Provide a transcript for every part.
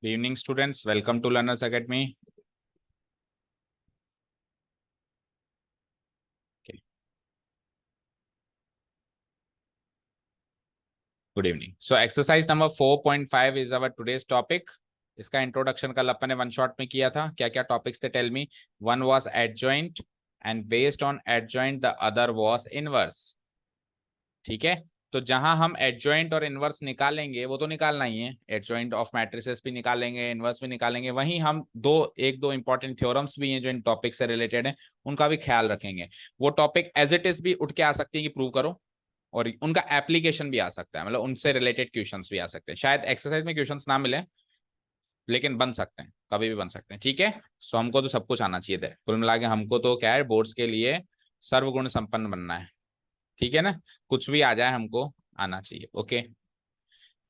Good evening, students. Welcome to Learners Academy. Okay. Good evening. So exercise number 4.5 is our today's topic. इसका introduction कल अपन ने one shot में किया था. क्या क्या टॉपिक्स थे? Tell me. One was adjoint and based on adjoint the other was inverse. ठीक है. तो जहां हम एडजॉइंट और इनवर्स निकालेंगे वो तो निकालना ही है. एडजॉइंट ऑफ मैट्रिसेस भी निकालेंगे, इनवर्स भी निकालेंगे. वहीं हम एक दो इंपॉर्टेंट थ्योरम्स भी हैं जो इन टॉपिक से रिलेटेड है, उनका भी ख्याल रखेंगे. वो टॉपिक एज इट इज भी उठ के आ सकती है कि प्रूव करो, और उनका एप्लीकेशन भी आ सकता है. मतलब उनसे रिलेटेड क्वेश्चंस भी आ सकते हैं. शायद एक्सरसाइज में क्वेश्चंस ना मिले, लेकिन बन सकते हैं, कभी भी बन सकते हैं. ठीक है. सो हमको तो सब कुछ आना चाहिए था. कुल मिला के हमको तो क्या है, बोर्ड्स के लिए सर्वगुण संपन्न बनना है. ठीक है ना. कुछ भी आ जाए हमको आना चाहिए. ओके.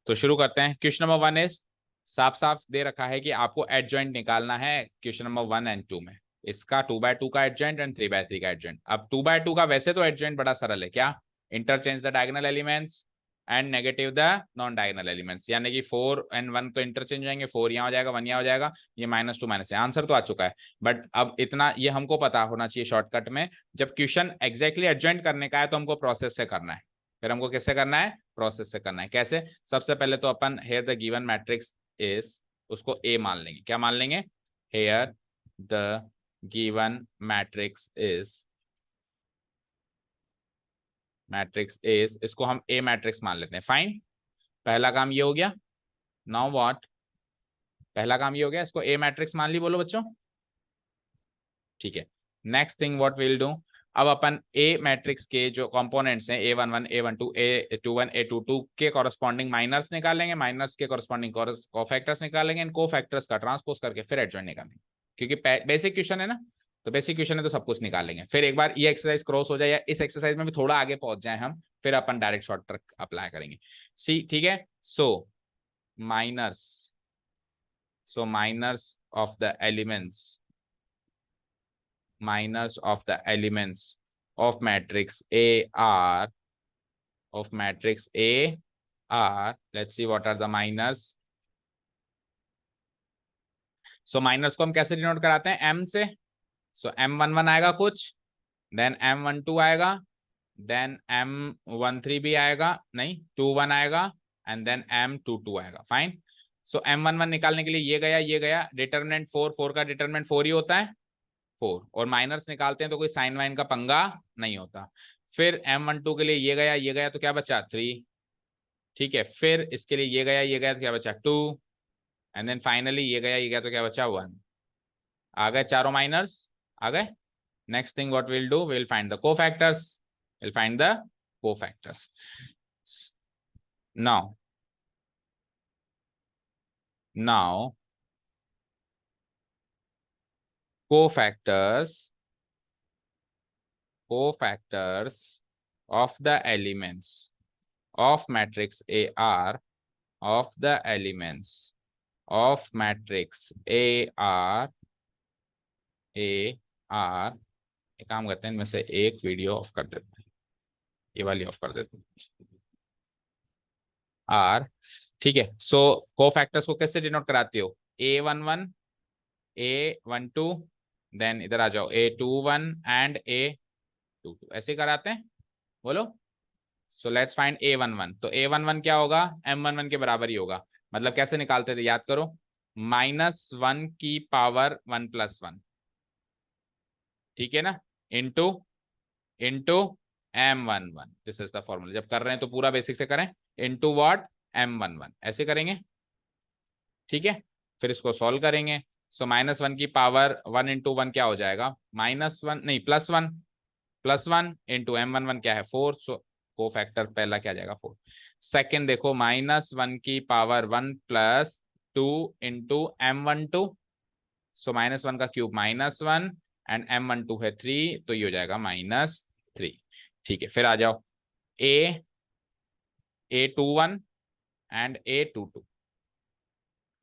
तो शुरू करते हैं. क्वेश्चन नंबर 1 इज साफ साफ दे रखा है कि आपको एडजॉइंट निकालना है. क्वेश्चन नंबर 1 एंड 2 में इसका 2/2 का एडजॉइंट एंड 3/3 का एडजॉइंट. अब 2/2 का वैसे तो एडजॉइंट बड़ा सरल है. क्या? Interchange the diagonal elements and negative the non diagonal elements. यानी कि 4 and 1 तो इंटरचेंज हो जाएंगे. 4 यहाँ हो जाएगा, 1 यहाँ हो जाएगा. ये -2 माइनस है. आंसर तो आ चुका है. बट अब इतना ये हमको पता होना चाहिए शॉर्टकट में, जब क्वेश्चन एग्जैक्टली एडजॉइंट करने का है तो हमको प्रोसेस से करना है. फिर हमको किससे करना है? प्रोसेस से करना है. कैसे? सबसे पहले तो अपन here the given matrix is, उसको ए मान लेंगे. क्या मान लेंगे? Here the given matrix is, matrix is, इसको हम ए मैट्रिक्स मान लेते हैं. फाइन. पहला काम ये हो गया. Now what? पहला काम ये हो गया, इसको ए मैट्रिक्स मान ली. बोलो बच्चों. ठीक है. Next thing what will do, अब अपन ए मैट्रिक्स के जो कंपोनेंट्स हैं A11, A12, A21, A22 के कॉरस्पॉन्डिंग माइनर्स निकालेंगे. माइनर्स के कॉरस्पॉन्डिंग कोफैक्टर्स निकालेंगे. इन कोफैक्टर्स का ट्रांसपोज करके फिर एडजॉइंट निकालेंगे. क्योंकि बेसिक क्वेश्चन है ना, तो बेसिक क्वेश्चन है तो सब कुछ निकालेंगे. फिर एक बार ये एक्सरसाइज क्रॉस हो जाए या इस एक्सरसाइज में भी थोड़ा आगे पहुंच जाए हम, फिर अपन डायरेक्ट शॉर्ट ट्रिक अप्लाई करेंगे. सी ठीक है. Minors so minors of the elements, minors of the elements of matrix A are, of matrix A are, let's see what are the minors. So minors को हम कैसे denote कराते हैं? M से. So M11 आएगा कुछ, then M12 आएगा, then M13 भी आएगा, नहीं 21 आएगा, and then M22 आएगा. फाइन. सो M11 निकालने के लिए ये गया, ये गया. डिटरमिनेंट 4, 4 का डिटरमिनेंट 4 ही होता है. 4 और माइनर्स निकालते हैं तो कोई साइन वाइन का पंगा नहीं होता. फिर M12 के लिए ये गया, ये गया, तो क्या बचा? 3. ठीक है. फिर इसके लिए ये गया, ये गया, तो क्या बचा? 2. एंड देन फाइनली ये गया, ये गया, तो क्या बचा? 1. आ गए चारों माइनर्स, आ गए. Next thing what will do, will find the cofactors, will find the cofactors. Now now cofactors of the elements of matrix A are, of the elements of matrix A are, एक काम करते हैं, इनमें से एक video of कर देते हैं, ये वाली ऑफ कर देते हैं. आर. ठीक है. सो कोफैक्टर्स को कैसे डिनोट कराते हो? A11, A12, देन इधर आ जाओ A21 एंड A22, ऐसे कराते हैं. बोलो. So let's find A11. तो A11 क्या होगा? M11 के बराबर ही होगा. मतलब कैसे निकालते थे? याद करो. -1 की पावर 1 + 1. ठीक है ना. Into M11. This is the formula. जब कर रहे हैं तो पूरा बेसिक से करें. Into what? M11. ऐसे करेंगे. ठीक है. फिर इसको सॉल्व करेंगे. सो -1 की पावर 1 × 1 क्या हो जाएगा? -1 नहीं, +1. +1 इंटू M11 क्या है? 4. सो को फैक्टर पहला क्या जाएगा? 4. सेकेंड देखो, -1 की पावर 1 + 2 इंटू M12. सो -1 का क्यूब -1 एंड M12 है 3, तो ये हो जाएगा -3. ठीक है. फिर आ जाओ A21 एंड A22.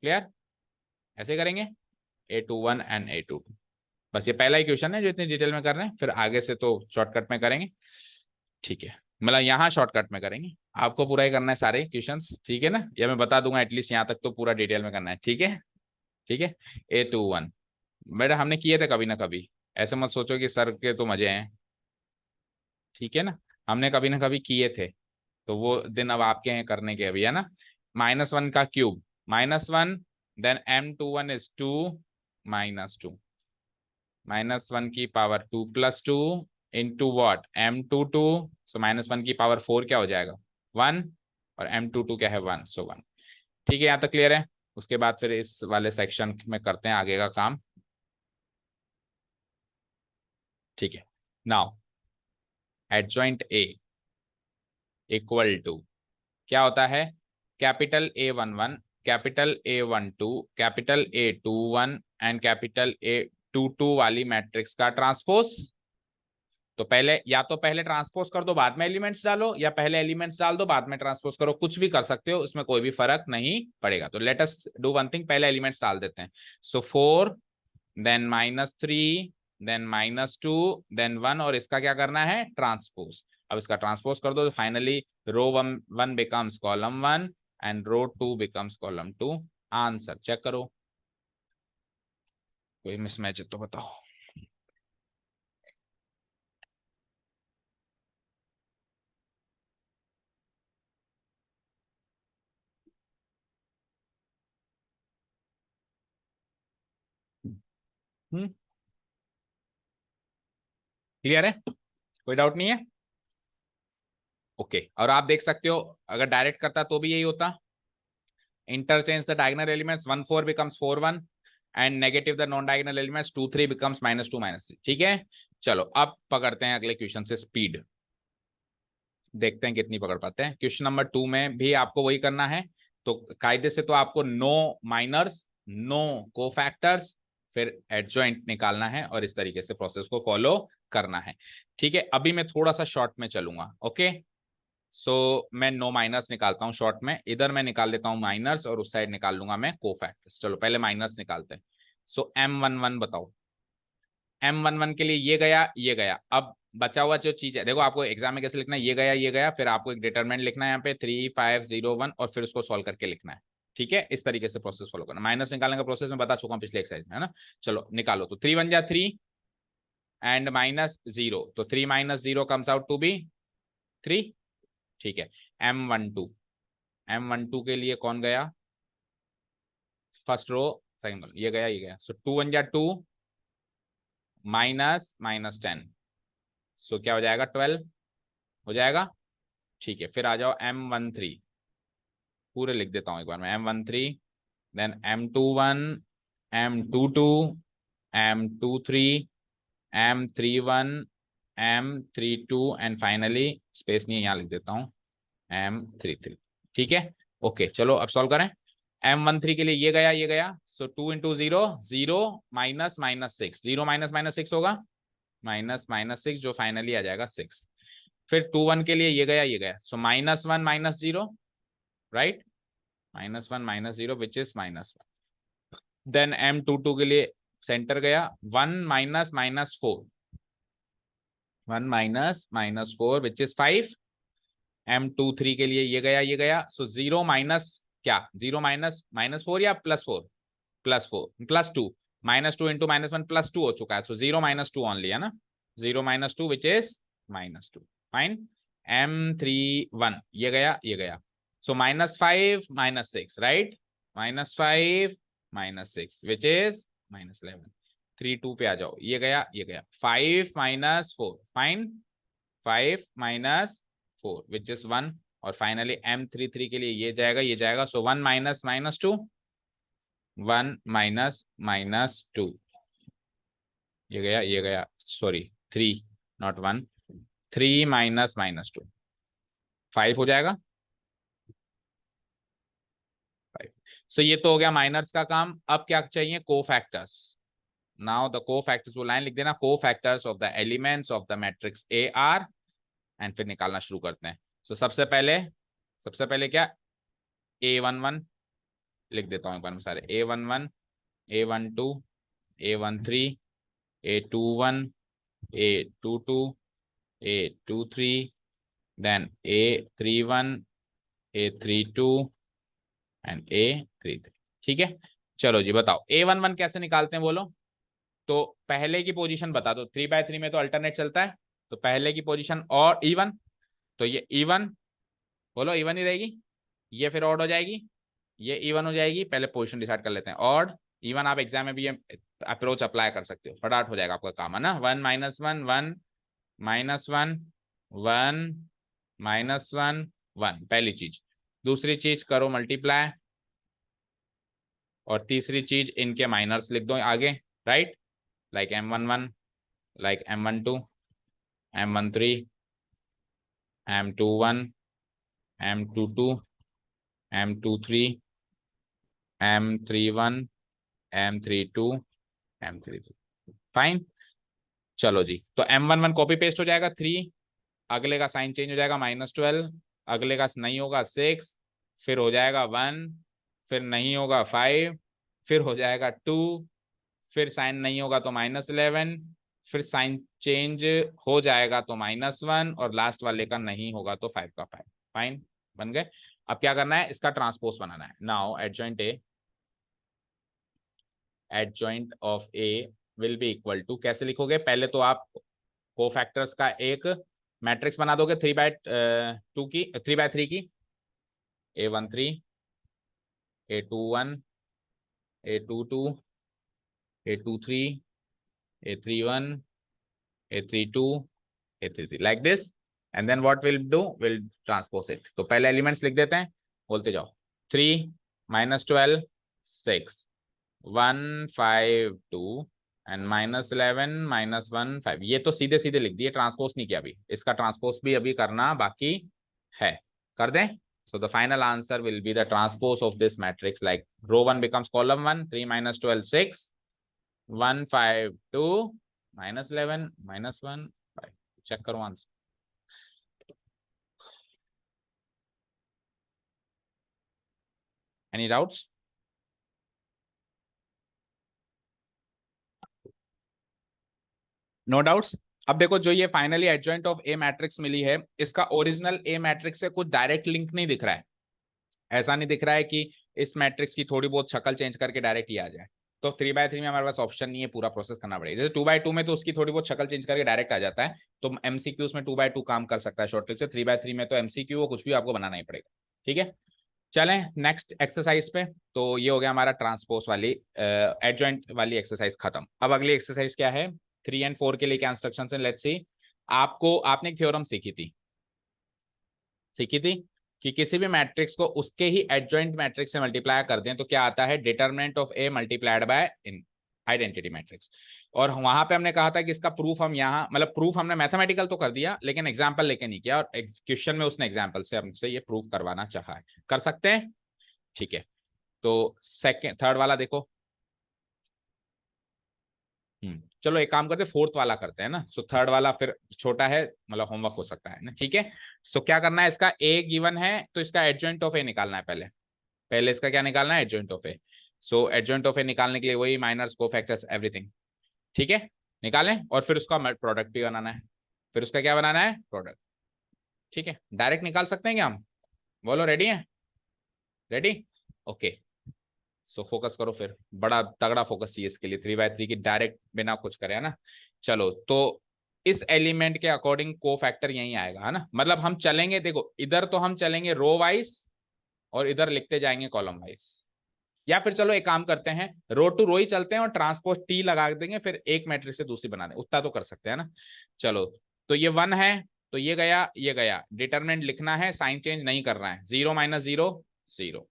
क्लियर? ऐसे करेंगे. A21 and A22. बस ये पहला ही क्वेश्चन है जो इतनी डिटेल में कर रहे हैं, फिर आगे से तो शॉर्टकट में करेंगे. ठीक है. मतलब यहाँ शॉर्टकट में करेंगे, आपको पूरा ही करना है सारे क्वेश्चंस, ठीक है ना, या मैं बता दूंगा एटलीस्ट यहाँ तक तो पूरा डिटेल में करना है, ठीक है। ठीक है, A21 बेटा हमने किए थे कभी ना कभी, ऐसे मत सोचो कि सर के तो मजे हैं, ठीक है ना, हमने कभी ना कभी किए थे, तो वो दिन अब आपके हैं करने के अभी, है ना। -1 का क्यूब -1, देन M21 इज 2 -2, -1 की पावर 2 + 2 इंटू वॉट M22, सो -1 की पावर 4 क्या हो जाएगा 1, और M22 क्या है 1, सो 1। ठीक है, यहाँ तक क्लियर है। उसके बाद फिर इस वाले सेक्शन में करते हैं आगे का काम, ठीक है। Now adjoint A equal to क्या होता है, capital A11, capital A12, capital A21 and capital A22 वाली मैट्रिक्स का ट्रांसपोज। तो पहले या तो पहले ट्रांसपोज कर दो बाद में एलिमेंट्स डालो, या पहले एलिमेंट्स डाल दो बाद में ट्रांसपोज करो, कुछ भी कर सकते हो, उसमें कोई भी फर्क नहीं पड़ेगा। तो let us do one thing, पहले एलिमेंट्स डाल देते हैं। सो 4, देन -3, देन -2, देन 1, और इसका क्या करना है ट्रांसपोज। अब इसका ट्रांसपोज कर दो तो finally row 1 becomes column 1 and row 2 becomes column 2। Answer check करो, कोई मिसमैच है तो बताओ। क्लियर है, कोई डाउट नहीं है। ओके, और आप देख सकते हो अगर डायरेक्ट करता तो भी यही होता, interchange the diagonal elements, 1 4 becomes 4 1 and negative the non diagonal elements, 2 3 becomes -2 -3। ठीक है, चलो अब पकड़ते हैं अगले क्वेश्चन से स्पीड, देखते हैं कितनी पकड़ पाते हैं। क्वेश्चन नंबर 2 में भी आपको वही करना है, तो कायदे से तो आपको नो माइनर्स, नो कोफैक्टर्स, फिर एडजॉइंट निकालना है और इस तरीके से प्रोसेस को फॉलो करना है। ठीक है, अभी मैं थोड़ा सा शॉर्ट में चलूंगा। ओके, सो मैं नो माइनस निकालता हूँ शॉर्ट में, इधर मैं निकाल लेता हूँ माइनस और उस साइड निकाल लूंगा मैं कोफैक्टर्स। चलो पहले माइनस निकालते हैं। सो M11 बताओ, M11 के लिए ये गया, अब बचा हुआ जो चीज है देखो, आपको एग्जाम में कैसे लिखना है, ये गया, फिर आपको एक डिटरमिनेंट लिखना है यहाँ पे 3 5 0 1 और फिर उसको सॉल्व करके लिखना है। ठीक है, इस तरीके से प्रोसेस फॉलो करना। माइनस निकालने का प्रोसेस मैं बता चुका हूँ पिछले एक्सरसाइज में, है ना। चलो निकालो, तो 3 1 जा 3 एंड -0, तो 3 -0 कम्स आउट टू बी 3। ठीक है, M12 के लिए कौन गया, फर्स्ट रो सेकंड रो, ये गया, सो 2 1 जा 2 -10, सो क्या हो जाएगा 12 हो जाएगा। ठीक है, फिर आ जाओ M13, पूरे लिख देता हूँ एक बार में, M13, then M21, M22, M23, M31, M32 and finally space नहीं है यहाँ लिख देता हूँ M33। ठीक है, ओके चलो अब सॉल्व करें। M13 के लिए ये गया, सो 2 × 0 0 -6, 0 -6 होगा -6, जो फाइनली आ जाएगा 6। फिर 2 1 के लिए ये गया, so -1 -0, right, -1 -0 which is -1। Then M22 के लिए सेंटर गया, 1 -4, 1 -4 विच इज 5। M23 के लिए ये गया, सो 0 माइनस क्या, 0 -4 या +4, +4 +2, -2 इंटू -1 +2 हो चुका है, सो 0 -2 ओनली, है ना, 0 -2 विच इज -2। फाइन, M31 ये गया, सो -5 -6, राइट, -5 -6 विच इज -11। 3 2 पे आ जाओ, ये गया 5 -4, फाइन, 5 -4 विच इज 1, और फाइनली M33 के लिए ये जाएगा, सो 1 -2, 1 -2, ये गया सॉरी 3 नॉट 1, 3 -2, 5 हो जाएगा 5। सो ये तो हो गया माइनर्स का काम। अब क्या चाहिए, कोफैक्टर्स। नाउ द कोफैक्टर्स, वो लाइन लिख देना, cofactors of the elements of the matrix A R, and फिर निकालना शुरू करते हैं। सो सबसे पहले क्या, A11 लिख देता हूँ एक बार में सारे, A11, A12, A13, A21, A22, A23, then A31, A32 and A33। ठीक है, चलो जी बताओ A11 कैसे निकालते हैं बोलो। तो पहले की पोजीशन बता दो, 3/3 में तो अल्टरनेट चलता है, तो पहले की पोजीशन और इवन, तो ये इवन, बोलो इवन ही रहेगी, ये फिर ऑड हो जाएगी, ये इवन हो जाएगी। पहले पोजीशन डिसाइड कर लेते हैं, ऑड इवन। आप एग्जाम में भी ये अप्रोच अप्लाई कर सकते हो, फटाफट हो जाएगा आपका काम, है ना। 1 -1 1 -1 1 -1 1, पहली चीज। दूसरी चीज करो मल्टीप्लाई, और तीसरी चीज इनके माइनर्स लिख दो आगे, right, like M11, like M12, M13, M21, M22, M23, M31, M32, M33। Fine, चलो जी। तो M11 कॉपी पेस्ट हो जाएगा 3, अगले का साइन चेंज हो जाएगा -12, अगले का नहीं होगा 6, फिर हो जाएगा 1, फिर नहीं होगा 5, फिर हो जाएगा 2, फिर साइन नहीं होगा तो -11, फिर साइन चेंज हो जाएगा तो -1, और लास्ट वाले का नहीं होगा तो 5 का 5। फाइन, बन गए। अब क्या करना है, इसका ट्रांसपोज बनाना है। Now adjoint of A will be equal to, कैसे लिखोगे, पहले तो आप कोफैक्टर्स का एक मैट्रिक्स बना दोगे 3/2 की, 3/3 की, A13, A21, A22, A23, A31, A32, A33, like this, and then what we'll do, we'll transpose it। तो पहले एलिमेंट्स लिख देते हैं, बोलते जाओ। 3 -12 6 1 5 2 एंड -11 -1 5। ये तो सीधे सीधे लिख दिए, ट्रांसपोज नहीं किया अभी, इसका ट्रांसपोज भी अभी करना बाकी है, कर दें। So the final answer will be the transpose of this matrix, like row 1 becomes column 1, 3 -12 6 1 5 2 -11 -1 5। Check करो answer. Any doubts? No doubts. अब देखो, जो ये finally adjoint of A matrix मिली है, इसका ओरिजिनल ए मैट्रिक्स से कुछ डायरेक्ट लिंक नहीं दिख रहा है। ऐसा नहीं दिख रहा है कि इस मैट्रिक्स की थोड़ी बहुत शक्ल चेंज करके डायरेक्ट ही आ जाए। तो 3/3 में हमारे पास ऑप्शन नहीं है, पूरा प्रोसेस करना पड़ेगा। जैसे 2/2 में तो उसकी थोड़ी बहुत शक्ल चेंज करके डायरेक्ट आ जाता है, तो एमसीक्यूज में 2/2 काम कर सकता है शॉर्ट ट्रिक से। 3/3 में तो एमसीक्यू वो कुछ भी आपको बनाना ही पड़ेगा। ठीक है, चलें नेक्स्ट एक्सरसाइज पे। तो ये हो गया हमारा ट्रांसपोज वाली एडजॉइंट वाली एक्सरसाइज खत्म। अब अगली एक्सरसाइज क्या है, 3 और 4 के लिए क्या इंस्ट्रक्शंस हैं, लेट्स सी। आपने एक थ्योरम सीखी थी कि किसी भी मैट्रिक्स को उसके ही एडजॉइंट मैट्रिक्स से मल्टीप्लाई कर दें तो क्या आता है, determinant of A multiplied bye in identity matrix. और वहां पे हमने कहा था कि इसका प्रूफ हम यहाँ, मतलब प्रूफ हमने मैथमेटिकल तो कर दिया लेकिन एग्जाम्पल लेके नहीं किया, और क्वेश्चन में उसने एग्जाम्पल से हमसे ये प्रूफ करवाना चाहा है। कर सकते हैं, ठीक है। तो सेकेंड थर्ड वाला देखो। चलो एक काम करते, फोर्थ वाला करते हैं ना। सो थर्ड वाला फिर छोटा है, मतलब होमवर्क हो सकता है ना, ठीक है। सो क्या करना है, इसका ए गिवन है तो इसका एडजॉइंट ऑफ ए निकालना है। पहले पहले इसका क्या निकालना है, adjoint of A. So adjoint of A निकालने के लिए वही माइनस कोफैक्टर्स एवरीथिंग, ठीक है, निकालें। और फिर उसका प्रोडक्ट भी बनाना है, फिर उसका क्या बनाना है, प्रोडक्ट। ठीक है, डायरेक्ट निकाल सकते हैं क्या हम, बोलो रेडी है, रेडी, ओके। सो फोकस करो फिर, बड़ा तगड़ा फोकस चाहिए इसके लिए। 3/3 की डायरेक्ट बिना कुछ करे, है ना। चलो, तो इस एलिमेंट के अकॉर्डिंग को फैक्टर यही आएगा, है ना। मतलब हम चलेंगे, देखो इधर तो हम चलेंगे रो वाइज, और इधर लिखते जाएंगे कॉलम वाइज। या फिर चलो एक काम करते हैं, रो टू रो ही चलते हैं और ट्रांसपोज टी लगा देंगे, फिर एक मैट्रिक्स से दूसरी बना दें, उतना तो कर सकते हैं ना। चलो, तो ये 1 है, तो ये गया ये गया, डिटरमिनेंट लिखना है, साइन चेंज नहीं करना है, 0 - 0 0,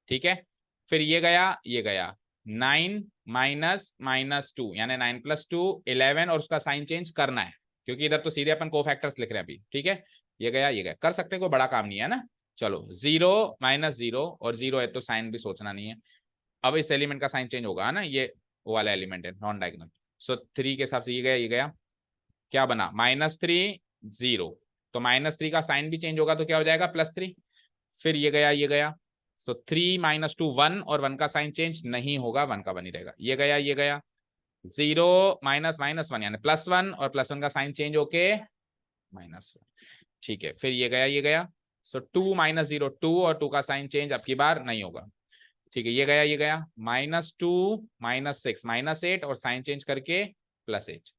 ठीक है। फिर ये गया 9 -2 यानी 9 + 2 11, और उसका साइन चेंज करना है क्योंकि इधर तो सीधे अपन कोफैक्टर्स लिख रहे हैं अभी, ठीक है। ये गया, कर सकते हैं, कोई बड़ा काम नहीं है ना। चलो, 0 - 0 और 0 है तो साइन भी सोचना नहीं है। अब इस एलिमेंट का साइन चेंज होगा, है ना, ये वो वाला एलिमेंट है नॉन डायगोनल। सो 3 के हिसाब से ये गया, क्या बना, -3 0, तो -3 का साइन भी चेंज होगा तो क्या हो जाएगा, +3। फिर ये गया, सो 3 - 2 1, और 1 का साइन चेंज नहीं होगा, 1 का 1 ही रहेगा। ये गया 0 - -1 यानी +1, और +1 का साइन चेंज होके -1। ठीक है, फिर ये गया ये गया, सो 2 माइनस 0 2, और 2 का साइन चेंज अब की बार नहीं होगा। ठीक है, ये गया ये गया, -2 -6 -8 और साइन चेंज करके +8।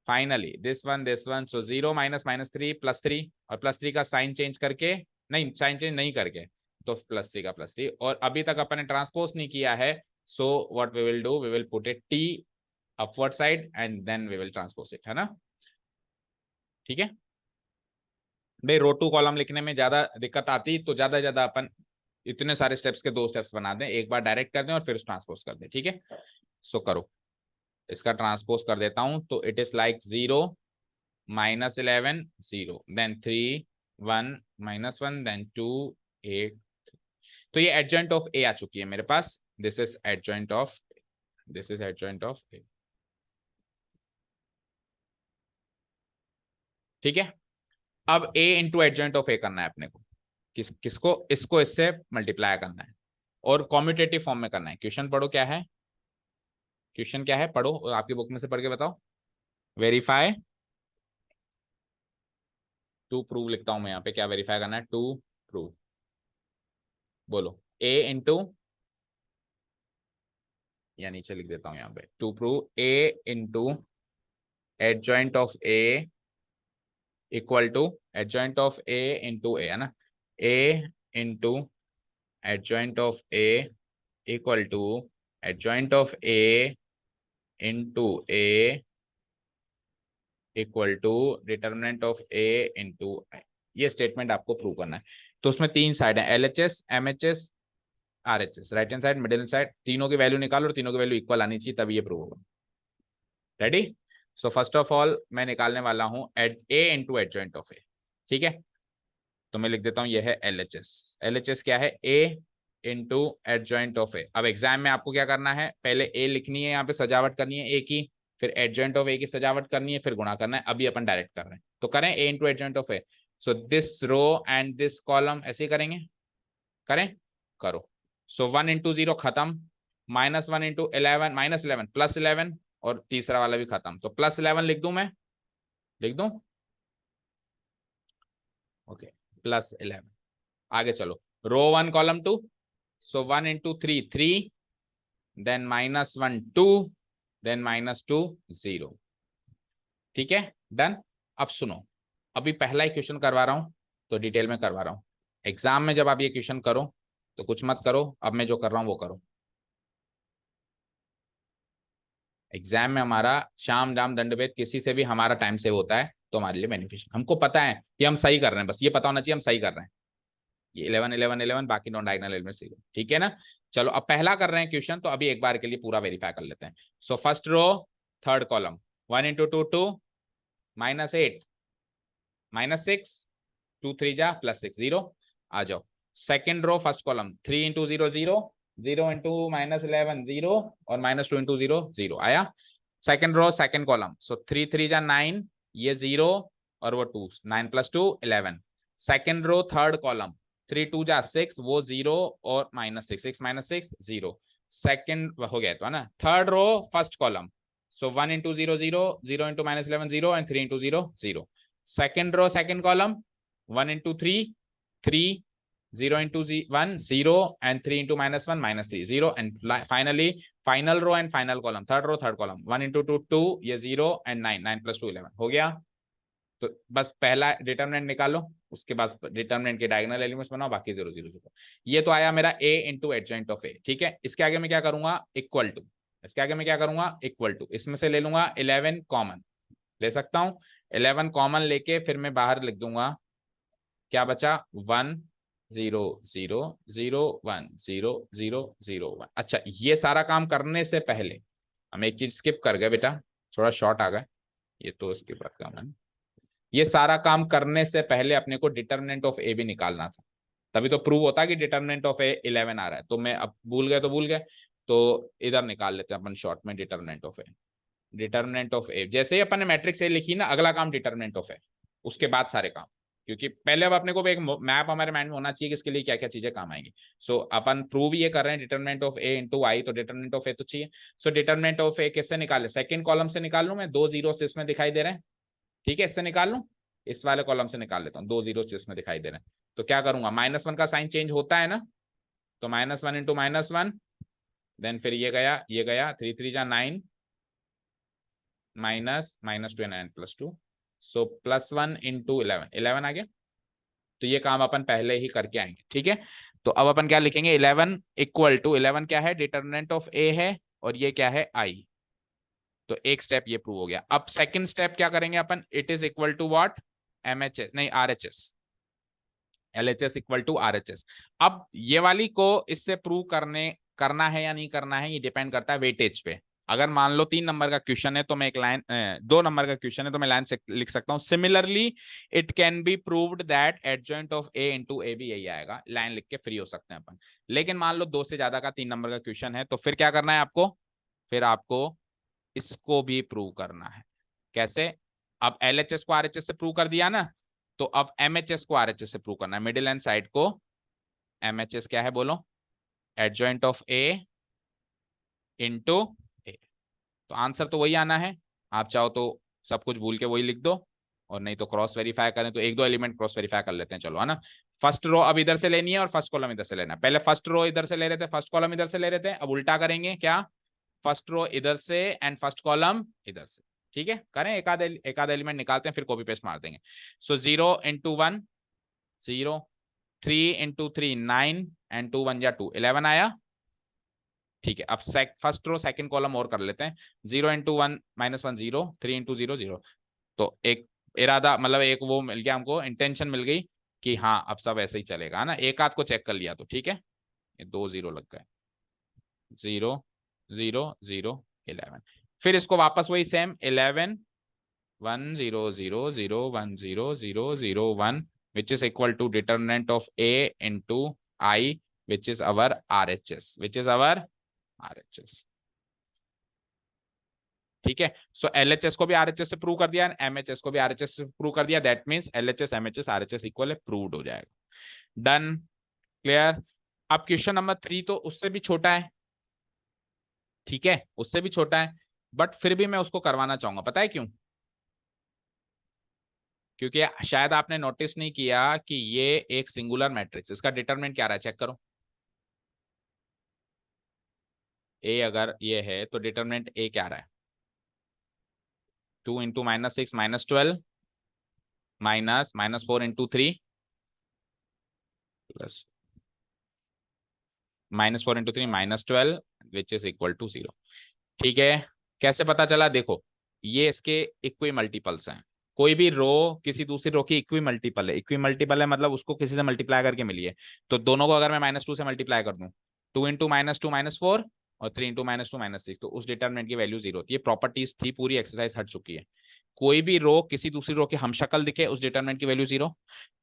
फाइनली दिस वन, सो 0 -3 +3, और +3 का साइन चेंज करके, नहीं साइन चेंज नहीं करके, तो +3 का +3, और अभी तक अपन ने ट्रांसपोज नहीं किया है, so what we will do, we will put it T upward side and then we will transpose it, है ना। ठीक है भाई, रो टू कॉलम लिखने में ज्यादा दिक्कत आती तो ज्यादा अपन इतने सारे स्टेप्स के 2 स्टेप्स बना दें, एक बार डायरेक्ट कर दें और फिर ट्रांसपोज कर दें। ठीक है, सो करो, इसका ट्रांसपोज कर देता हूं, तो it is like 0 -11 0 then 3 1 -1 then 2 8। तो ये एडजॉइंट ऑफ ए आ चुकी है मेरे पास, this is adjoint of, this is adjoint of A. ठीक है, अब A into adjoint of A करना है अपने को, किसको, इसको इससे मल्टीप्लाई करना है और कॉम्यूटेटिव फॉर्म में करना है। क्वेश्चन पढ़ो क्या है, क्वेश्चन क्या है पढ़ो, आपकी बुक में से पढ़ के बताओ। वेरीफाई टू प्रूव लिखता हूं मैं यहाँ पे, क्या वेरीफाई करना है, टू प्रूव, बोलो ए इंटू, या नीचे लिख देता हूं यहाँ पे, to prove A into adjoint of A equal to, adjoint of A into A, है ना, A into adjoint of A equal to adjoint of A into A equal to determinant of A into I. ये statement आपको prove करना है। तो उसमें 3 side है, LHS MHS RHS, right hand side middle side, तीनों की वैल्यू निकालो और तीनों की वैल्यू इक्वल आनी चाहिए, तभी ये प्रूव होगा। Ready, so first of all मैं निकालने वाला हूं ए इंटू एडजॉइंट ऑफ ए। ठीक है, तो मैं लिख देता हूं ये है LHS। LHS क्या है, ए इंटू एडजॉइंट ऑफ ए। अब एग्जाम में आपको क्या करना है, पहले ए लिखनी है, यहाँ पे सजावट करनी है ए की, फिर एडजॉइंट ऑफ ए की सजावट करनी है, फिर गुणा करना है। अभी अपन डायरेक्ट कर रहे हैं, तो करें A into adjoint of A. So this row and this column ऐसे ही करेंगे, करें, करो। सो 1 इंटू 0 खत्म, -1 इंटू 11 -11 +11, और तीसरा वाला भी खत्म, तो +11 लिख दूं मैं, लिख दूं, ओके, +11। आगे चलो, रो 1 कॉलम 2, सो 1 इंटू 3 3, देन -1 2, देन -2 0। ठीक है, डन। अब सुनो, अभी पहला ही क्वेश्चन करवा रहा हूं, तो डिटेल में करवा रहा हूं। एग्जाम में जब आप ये क्वेश्चन करो तो कुछ मत करो, अब मैं जो कर रहा हूं वो करो। एग्जाम में हमारा शाम दाम दंडभेद किसी से भी हमारा टाइम सेव होता है, तो हमारे लिए बेनिफिशियल, हमको पता है कि हम सही कर रहे हैं, बस ये पता होना चाहिए हम सही कर रहे हैं। ये 11 11 11 बाकी नॉन डायगोनल एलिमेंट 0। ठीक है ना, चलो अब पहला कर रहे हैं क्वेश्चन, तो अभी एक बार के लिए पूरा वेरीफाई कर लेते हैं। So first row third column, 1 into 2 2, -8 -6, 2 3 जा +6 0। आ जाओ, second row first column, 3 into 0 0, 0 into -11 0, और -2 इंटू 0 0 आया। Second row second column, so 3 3 जा 9, ये 0 और वो 2, 9 + 2 11। सेकेंड रो थर्ड कॉलम, 3 2 जा 6, वो 0 और -6 6 -6 0। सेकेंड हो गया तो, है ना। Third row first column, so 1 into 0 0, 0 into -11 0, and 3 into 0 0। Second row second column, 1 into 3 3, 0 into 1 0, and 3 into -1 -3 0, and finally final row and final column, third row third column, 1 into 2 2, ये 0 and 9 9 + 2 11 हो गया। तो बस पहला डिटर्मिनेंट निकालो, उसके बाद determinant के डायगोनल एलिमेंट्स बनाओ, बाकी 0 0 0। ये तो आया मेरा a into adjoint of A. ठीक है, इसके आगे मैं क्या करूंगा, इक्वल टू, इसके आगे मैं क्या करूंगा, इक्वल टू, इसमें से ले लूंगा 11 कॉमन, ले सकता हूं 11 कॉमन लेके, फिर मैं बाहर लिख दूंगा, क्या बचा, 1 0 0 0 1 0 0 0 1। अच्छा, ये सारा काम करने से पहले हम एक चीज स्किप कर गए बेटा, थोड़ा शॉर्ट आ गए, ये तो स्किप रखा मैंने। ये सारा काम करने से पहले अपने को डिटर्मिनेंट ऑफ ए भी निकालना था, तभी तो प्रूव होता है कि डिटर्मिनेंट ऑफ ए 11 आ रहा है। तो मैं अब भूल गए तो भूल गए, तो इधर निकाल लेते हैं अपन शॉर्ट में determinant of A. Determinant of A, जैसे ही अपन ने मैट्रिक्स ए लिखी ना, अगला काम डिटर्मिनेंट ऑफ ए, उसके बाद सारे काम, क्योंकि पहले अब अपने को एक मैप हमारे माइंड में होना चाहिए कि इसके लिए क्या क्या चीजें काम आएंगी। सो अपन प्रूव ये कर रहे हैं डिटर्मिनेंट ऑफ ए इंटू आई, तो डिटर्मिनेंट ऑफ ए तो चाहिए। सो डिटर्मिनेंट ऑफ ए किससे निकाले, सेकंड कॉलम से निकाल लूं मैं, 2 जीरो इसमें दिखाई दे रहे हैं। ठीक है, इससे निकाल लूं, इस वाले कॉलम से निकाल लेता हूँ, 2 जीरो इसमें दिखाई दे रहे हैं। तो क्या करूंगा, -1 का साइन चेंज होता है ना, तो -1 इंटू -1, देन फिर ये गया 3 3 जा 9, -2 9 +2, सो +1 इंटू 11 आ गया। तो ये काम अपन पहले ही करके आएंगे, ठीक है। तो अब अपन क्या लिखेंगे, 11 इक्वल टू 11 क्या है, डिटर्मिनेंट ऑफ ए है, और ये क्या है, आई। तो एक स्टेप ये प्रूव हो गया। अब सेकंड स्टेप क्या करेंगे अपन, it is equal to what, MHS नहीं RHS, LHS equal to RHS। अब ये वाली को इससे प्रूव करना है या नहीं करना है, ये डिपेंड करता है वेटेज पे। अगर मान लो 3 नंबर का क्वेश्चन है तो मैं एक लाइन, 2 नंबर का क्वेश्चन है तो मैं लाइन से लिख सकता हूँ, similarly it can be proved that adjoint of A into A भी यही आएगा, लाइन लिख के फ्री हो सकते हैं अपन। लेकिन मान लो 2 से ज्यादा का 3 नंबर का क्वेश्चन है, तो फिर क्या करना है आपको, फिर आपको इसको भी प्रूव करना है। कैसे, अब LHS को RHS से प्रूव कर दिया ना, तो अब MHS को RHS से प्रूव करना है। मिडिल हैंड साइड को MHS क्या है बोलो, एडजॉइंट ऑफ ए इंटू ए। तो आंसर तो वही आना है, आप चाहो तो सब कुछ भूल के वही लिख दो, और नहीं तो क्रॉस वेरीफाई करें तो एक दो एलिमेंट क्रॉस वेरीफाई कर लेते हैं, चलो, है ना। फर्स्ट रो अब इधर से लेनी है और फर्स्ट कॉलम इधर से लेना है। पहले फर्स्ट रो इधर से ले रहे थे, फर्स्ट कॉलम इधर से ले रहे थे, अब उल्टा करेंगे, क्या, फर्स्ट रो इधर से एंड फर्स्ट कॉलम इधर से, ठीक है। करें, एक आध एलिमेंट निकालते हैं, फिर कॉपी पेस्ट मार देंगे। सो 0 इंटू 1 0, 3 इंटू 3 9, एंड 2 1 या 2 11 आया, ठीक है। अब फर्स्ट रो सेकंड कॉलम और कर लेते हैं, 0 इंटू 1 -1 0, 3 इंटू 0 0। तो एक इरादा, मतलब एक वो मिल गया हमको, इंटेंशन मिल गई कि हाँ अब सब ऐसे ही चलेगा, है ना। एक आध को चेक कर लिया तो ठीक है, ये 2 0 लग गए, 0 0 0 11। फिर इसको वापस वही same 11 1 0 0 0 1 0 0 0 1, which is equal to determinant of a into I, which is our RHS, which is our RHS, ठीक है। सो LHS को भी RHS से प्रूव कर दिया, MHS को भी RHS से प्रूव कर दिया, that means LHS MHS RHS equal है, प्रूव्ड हो जाएगा। Done, clear. अब क्वेश्चन नंबर 3 तो उससे भी छोटा है, ठीक है, उससे भी छोटा है, बट फिर भी मैं उसको करवाना चाहूंगा, पता है क्यों, क्योंकि शायद आपने नोटिस नहीं किया कि ये एक सिंगुलर मैट्रिक्स, इसका डिटरमिनेंट क्या रहा है, चेक करो। ए अगर ये है तो डिटरमिनेंट ए क्या रहा है, 2 into -6 -12, -4 into 3 plus -4 into 3 -12, which is equal to 0, ठीक है। कैसे पता चला, देखो ये इसके इक्वी मल्टीपल्स हैं, कोई भी रो किसी दूसरी रो की इक्वी मल्टीपल है, इक्वी मल्टीपल है मतलब उसको किसी से मल्टीप्लाई करके मिली है। तो दोनों को अगर मैं -2 से मल्टीप्लाई कर दूं, 2 इंटू -2 -4, और 3 इंटू -2 -6, तो उस डिटरमिनेंट की वैल्यू 0 होती है। प्रॉपर्टीज थी, पूरी एक्सरसाइज हट चुकी है। कोई भी रो किसी दूसरी रो की हमशक्ल दिखे, उस डिटरमिनेंट की वैल्यू 0।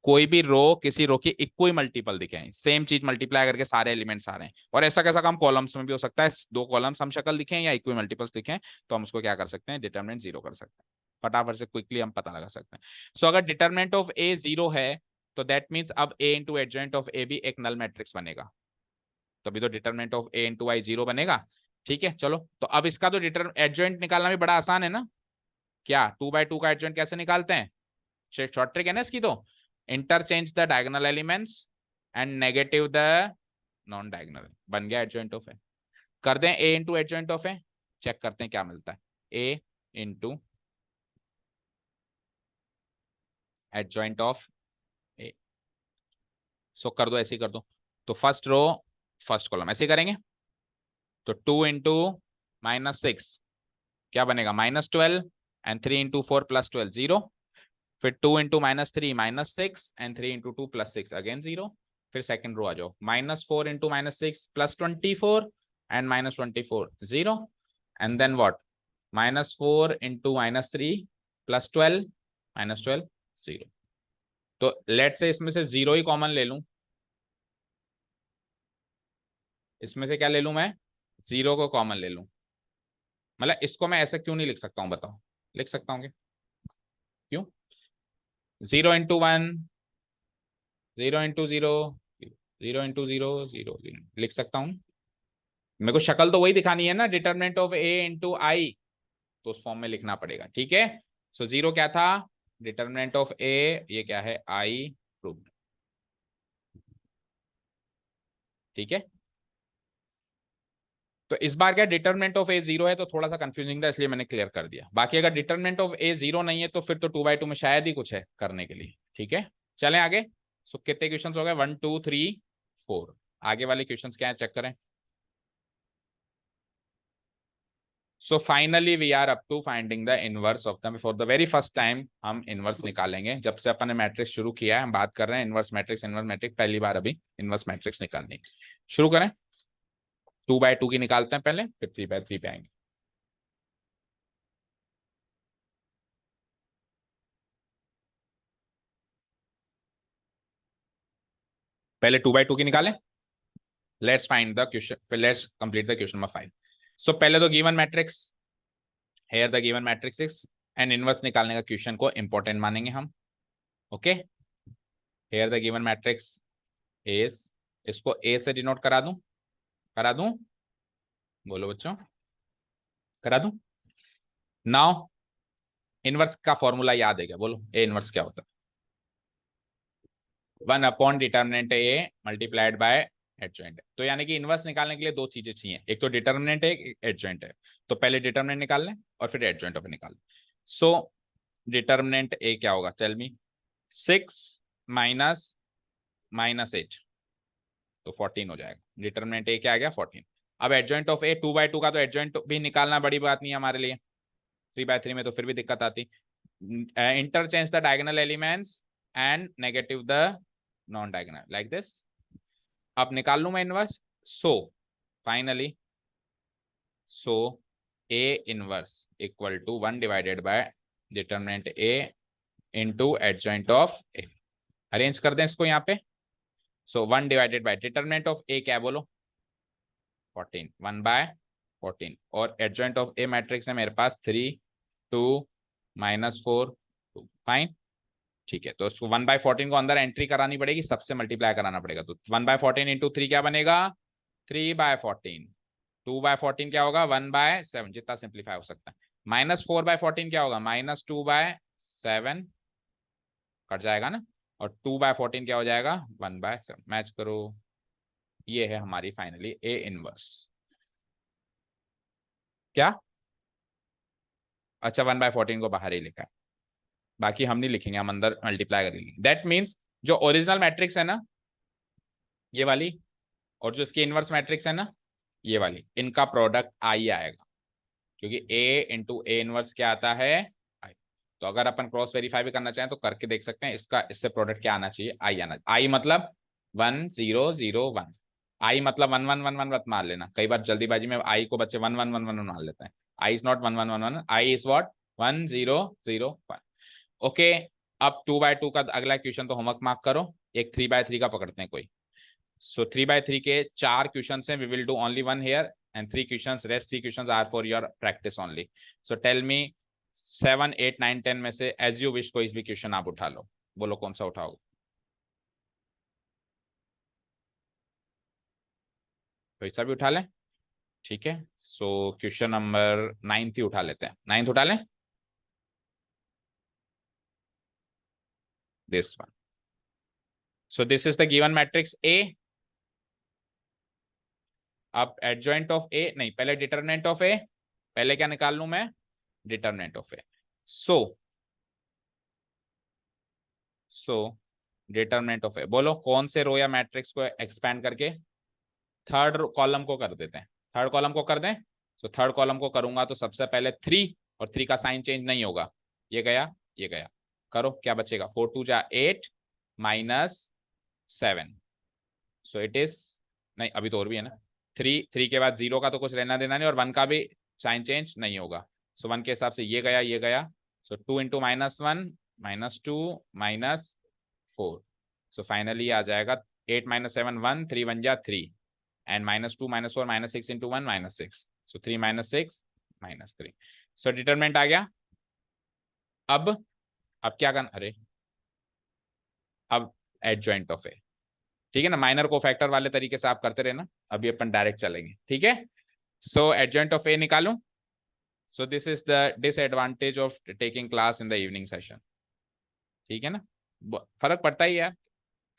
कोई भी रो किसी रो की इक्वल मल्टीपल दिखे, सेम चीज मल्टीप्लाई करके सारे एलिमेंट्स आ रहे हैं, और ऐसा कैसा काम कॉलम्स में भी हो सकता है, दो कॉलम्स हमशक्ल दिखे या इक्वल मल्टीपल्स दिखे, तो हम उसको क्या कर सकते हैं, डिटरमिनेंट 0 कर सकते हैं। फटाफट से क्विकली हम पता लगा सकते हैं। सो अगर डिटरमिनेंट ऑफ ए 0 है, तो दैट मीन्स अब ए इंटू एडजॉइंट ऑफ ए भी एक नल मैट्रिक्स बनेगा, तभी तो डिटरमिनेंट ऑफ ए इंटू आई 0 बनेगा, ठीक है। चलो, तो अब इसका तो एडजॉइंट निकालना भी बड़ा आसान है ना। क्या 2/2 का एडजॉइंट कैसे निकालते हैं, शॉर्ट ट्रिक है ना इसकी, तो interchange the diagonal elements and negative the non diagonal, बन गया एडजॉइंट ऑफ ए। कर दें A into adjoint of A, check करते हैं क्या मिलता है, A into adjoint of A. So कर दो, ऐसे ही कर दो। तो फर्स्ट रो फर्स्ट कॉलम ऐसे करेंगे, तो 2 इंटू -6 क्या बनेगा, -12, एंड 3 इंटू 4 +12 0। फिर 2 इंटू -3 -6, एंड 3 इंटू 2 +6 अगेन 0। फिर सेकंड रो आ जाओ, -4 into -6 +24, and -24 0, and then what, -4 into -3 +12 -12 0। तो लेट से इसमें से 0 ही कॉमन ले लूं, इसमें से क्या ले लूं मैं, 0 को कॉमन ले लूं। मतलब इसको मैं ऐसे क्यों नहीं लिख सकता हूं, बताओ, लिख सकता हूँ क्या, क्यों, 0 इंटू 1 0 इंटू 0 0 इंटू 0 0 0 लिख सकता हूँ। मेरे को शक्ल तो वही दिखानी है ना, डिटरमिनेंट ऑफ ए इंटू आई, तो उस फॉर्म में लिखना पड़ेगा, ठीक है। सो 0 क्या था, डिटर्मिनेंट ऑफ ए, ये क्या है, आई प्रूव्ड। ठीक है, तो इस बार क्या डिटर्मिनेंट ऑफ ए 0 है, तो थोड़ा सा कंफ्यूजिंग था, इसलिए मैंने क्लियर कर दिया। बाकी अगर डिटर्मिनेंट ऑफ ए 0 नहीं है तो फिर तो 2/2 में शायद ही कुछ है करने के लिए। ठीक है, चलें आगे। सो कितने क्वेश्चन हो गए, 1 2 3 4। आगे वाले क्वेश्चन क्या है चेक करें। So finally we are up to finding the inverse of the, for the very first time हम इनवर्स निकालेंगे। जब से अपन ने मैट्रिक्स शुरू किया है हम बात कर रहे हैं इनवर्स मैट्रिक्स, इनवर्स मैट्रिक्स पहली बार अभी इनवर्स मैट्रिक्स निकालनी। शुरू करें, 2/2 की निकालते हैं पहले, फिर 3/3 पे आएंगे। पहले 2/2 की निकालें। Let's find the question, let's complete the question number 5। So पहले तो given matrix, here the given matrix is and inverse निकालने का क्वेश्चन को इंपॉर्टेंट मानेंगे हम। Okay, here the given matrix is, इसको ए से डिनोट करा दूं, करा दूं, बोलो बच्चों, करा दूं। नाउ इनवर्स का फॉर्मूला याद है क्या, बोलो ए इनवर्स क्या होता है, 1 डिटर्मिनेंट ए मल्टीप्लाइड बाय एडजॉइंट। तो यानी कि इनवर्स निकालने के लिए दो चीजें चाहिए, एक तो डिटर्मिनेंट है, एक एडजॉइंट है। तो पहले डिटर्मिनेंट निकाल लें और फिर एडजॉइंट ऑफ निकाल लें। सो डिटर्मिनेंट ए क्या होगा, टेल मी, 6 माइनस -8, तो 14 हो जाएगा। डिटर्मिनेंट ए क्या आ गया, 14। अब एडजॉइंट ऑफ ए 2/2 का, तो एडजॉइंट भी निकालना बड़ी बात नहीं है हमारे लिए। 3/3 में तो फिर भी दिक्कत आती। Interchange the diagonal elements and negative the non diagonal like this. अब निकाल लूं मैं inverse. So finally, so A inverse equal to 1 divided by determinant A into adjoint of A. Arrange कर दें इसको यहाँ पे। So 1 divided by determinant of A क्या बोलो, 14, 1/14। और एडजॉइंट ऑफ ए मैट्रिक्स है मेरे पास 3 2 -4 2। फाइन, ठीक है। तो उसको 1/14 को अंदर एंट्री करानी पड़ेगी, सबसे मल्टीप्लाई कराना पड़ेगा। तो 1/14 इंटू 3 क्या बनेगा, 3/14। 2/14 क्या होगा, 1/7, जितना सिंप्लीफाई हो सकता है। -4/14 क्या होगा, -2/7, कट जाएगा ना। और 2/14 क्या हो जाएगा, 1/7। मैच करो, ये है हमारी फाइनली ए इनवर्स। क्या, अच्छा 1/14 को बाहर ही लिखा है, बाकी हम नहीं लिखेंगे, हम अंदर मल्टीप्लाई करेंगे। दैट मीन्स जो ओरिजिनल मैट्रिक्स है ना ये वाली, और जो इसकी इनवर्स मैट्रिक्स है ना ये वाली, इनका प्रोडक्ट आई आएगा, क्योंकि ए इंटू ए इनवर्स क्या आता है, आई। तो अगर अपन क्रॉस वेरीफाई भी करना चाहें तो करके देख सकते हैं, इसका इससे प्रोडक्ट क्या आना चाहिए, आई आना। आई मतलब 1 0 0 1। आई मतलब 1 1 1 1 मत मान लेना, कई बार जल्दीबाजी में आई को बच्चे 1 1 1 1 मान लेते हैं। I is not 1 1 1 1, I is what, 1 0 0 1। Okay, अब 2/2 का अगला क्वेश्चन तो होमवर्क मार्क करो। एक 3/3 का पकड़ते हैं कोई। सो 3/3 के 4 क्वेश्चन हैं, we will do only 1 here and 3 questions, rest 3 questions are for your practice only. So tell me 7 8 9 10 में से एज यू विश कोई भी क्वेश्चन आप उठा लो, बोलो कौन सा उठाओगे, कोई सा भी उठा लें, ठीक है। सो क्वेश्चन नंबर 9 ही उठा लेते हैं, 9 उठा लें, this one. So this is the given matrix A. अब एडजॉइंट ऑफ ए नहीं, पहले डिटर्मिनेंट ऑफ ए, पहले क्या निकाल लूं मैं, determinant of A. So so determinant of A, बोलो कौन से रो या मैट्रिक्स को एक्सपैंड करके थर्ड कॉलम को कर देते हैं, थर्ड कॉलम को कर दें। तो थर्ड कॉलम को करूंगा तो सबसे पहले 3, और 3 का साइन चेंज नहीं होगा, ये गया ये गया, करो क्या बचेगा, 4 2 जा 8 -7। सो इट इज, नहीं अभी तो और भी है ना, 3 के बाद 0 का तो कुछ रहना देना नहीं, और 1 का भी साइन चेंज नहीं होगा। सो 1 के हिसाब से ये गया ये गया। सो 2 × -1 -2 -4। सो फाइनली आ जाएगा 8 -7 1, 3 1 जा 3 एंड -2 -4 -6 × 1 -6। सो 3 -6 -3। सो डिटरमिनेंट आ गया। अब क्या करना, अरे अब एडजॉइंट ऑफ ए, ठीक है ना, माइनर को फैक्टर वाले तरीके से आप करते रहना, अभी अपन डायरेक्ट चलेंगे, ठीक है। सो एडजॉइंट ऑफ ए निकालूं। So this is the disadvantage of taking class in the evening session. ठीक है ना, फर्क पड़ता ही है यार,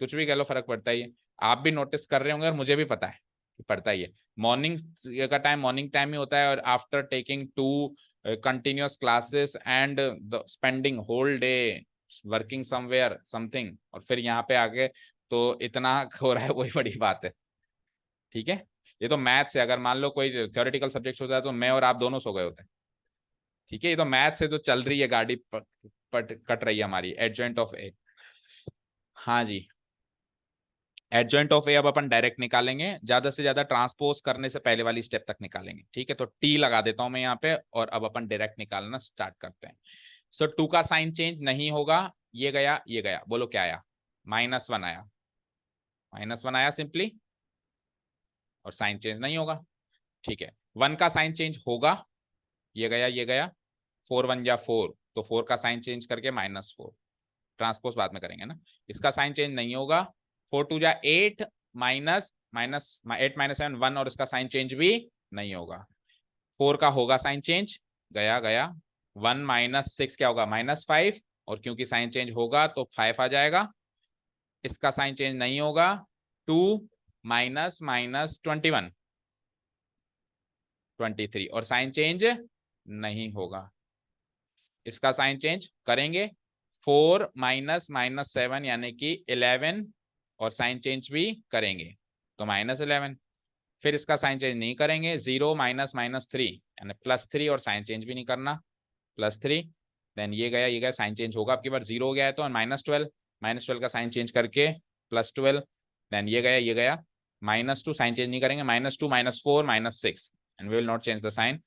कुछ भी कह लो फर्क पड़ता ही है। आप भी नोटिस कर रहे होंगे और मुझे भी पता है कि पड़ता ही है। मॉर्निंग का टाइम मॉर्निंग टाइम ही होता है, और after taking 2 continuous classes and spending whole day working somewhere something, और फिर यहाँ पे आके तो इतना हो रहा है, वही बड़ी बात है। ठीक है, ये तो मैथ्स है, अगर मान लो कोई थ्योरेटिकल सब्जेक्ट होता है तो मैं और आप दोनों सो गए होते हैं। ठीक है, ये तो मैथ्स से तो चल रही है गाड़ी, कट रही है हमारी। एडजॉइंट ऑफ ए, हाँ जी, एडजॉइंट ऑफ ए अब अपन डायरेक्ट निकालेंगे, ज्यादा से ज्यादा ट्रांसपोज करने से पहले वाली स्टेप तक निकालेंगे। ठीक है, तो टी लगा देता हूं मैं यहाँ पे, और अब अपन डायरेक्ट निकालना स्टार्ट करते हैं। सो 2 का साइन चेंज नहीं होगा, ये गया ये गया, बोलो क्या आया, -1 आया, -1 आया सिंपली, और साइन चेंज नहीं होगा। ठीक है, 1 का साइन चेंज होगा, ये गया ये गया, 4 1 या 4, तो 4 का साइन चेंज करके -4, ट्रांसपोज बाद में करेंगे ना। इसका साइन चेंज नहीं होगा, 4 2 जा 8, माइनस माइनस 8 -7 1, और इसका साइन चेंज भी नहीं होगा। 4 का होगा साइन चेंज, गया गया, 1 -6 क्या होगा, -5, और क्योंकि साइन चेंज होगा तो 5 आ जाएगा। इसका साइन चेंज नहीं होगा, 2 -21 23, और साइन चेंज नहीं होगा। इसका साइन चेंज करेंगे, 4 -7 यानी कि 11, और साइन चेंज भी करेंगे तो -11। फिर इसका साइन चेंज नहीं करेंगे, 0 -3 यानी +3, और साइन चेंज भी नहीं करना, +3। देन ये गया ये गया, साइन चेंज होगा, आपकी बार 0 हो गया है तो -12, -12 का साइन चेंज करके +12। देन ये गया ये गया, -2, साइन चेंज नहीं करेंगे, -2 -4 -6, and we will not change the sign.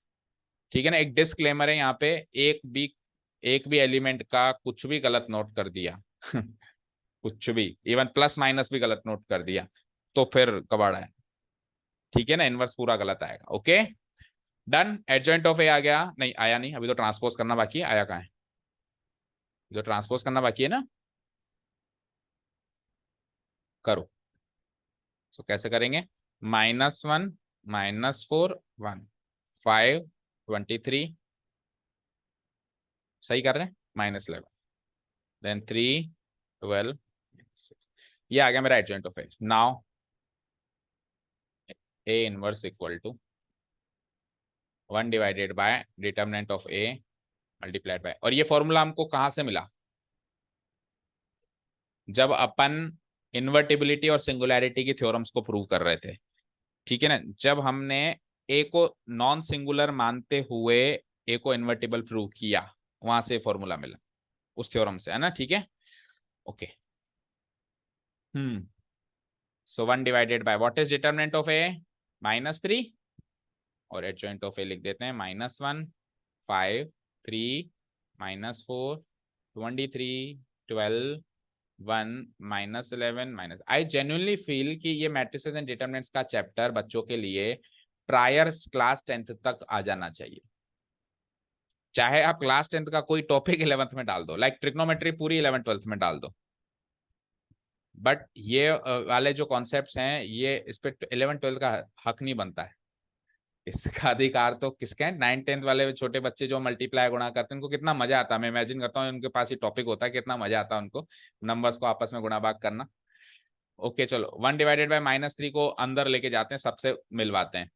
ठीक है ना, एक डिस्क्लेमर है यहाँ पे, एक भी एलिमेंट का कुछ भी गलत नोट कर दिया कुछ भी, इवन प्लस माइनस भी गलत नोट कर दिया तो फिर कबाड़ा है। ठीक है ना, इनवर्स पूरा गलत आएगा। Okay, done. एडजॉइंट ऑफ ए आ गया, नहीं आया नहीं, अभी तो ट्रांसपोज करना बाकी है, आया कहाँ है, जो ट्रांसपोज करना बाकी है ना, करो। सो कैसे करेंगे, -1 -4 1 5 23, सही कर रहे हैं, -11, देन 3 12 6, ये आ गया मेरा adjoint of A. Now A inverse equal to 1 divided by determinant of A multiplied by, और ये फॉर्मूला हमको कहाँ से मिला, जब अपन इन्वर्टिबिलिटी और सिंगुलैरिटी की थ्योरम्स को प्रूव कर रहे थे। ठीक है ना, जब हमने ए को नॉन सिंगुलर मानते हुए ए को इन्वर्टिबल प्रूव किया, वहां से फॉर्मूला मिला, उस थ्योरम से, है ना। ठीक है, okay. So 1 divided by what is determinant of A, -3, और एडजॉइंट ऑफ ए लिख देते हैं, -1 5 3 -4 23 12 1 -11 माइनस। आई जेन्युइनली फील कि ये मैट्रिसेस एंड डिटरमिनेंट्स का चैप्टर बच्चों के लिए प्रायर क्लास 10th तक आ जाना चाहिए। चाहे आप क्लास 10th का कोई टॉपिक 11th में डाल दो, लाइक ट्रिग्नोमेट्री पूरी 11th 12th में डाल दो, बट ये वाले जो कॉन्सेप्ट्स हैं, ये इस पे 11th 12th का हक नहीं बनता है। इसका अधिकार तो किसका है, 9th 10th वाले छोटे बच्चे जो मल्टीप्लाई गुणा करते हैं, उनको कितना मजा आता है। मैं इमेजिन करता हूँ उनके पास ही टॉपिक होता है, कितना मजा आता है उनको नंबर्स को आपस में गुणा भाग करना। ओके चलो, 1 डिवाइडेड बाय -3 को अंदर लेके जाते हैं, सबसे मिलवाते हैं।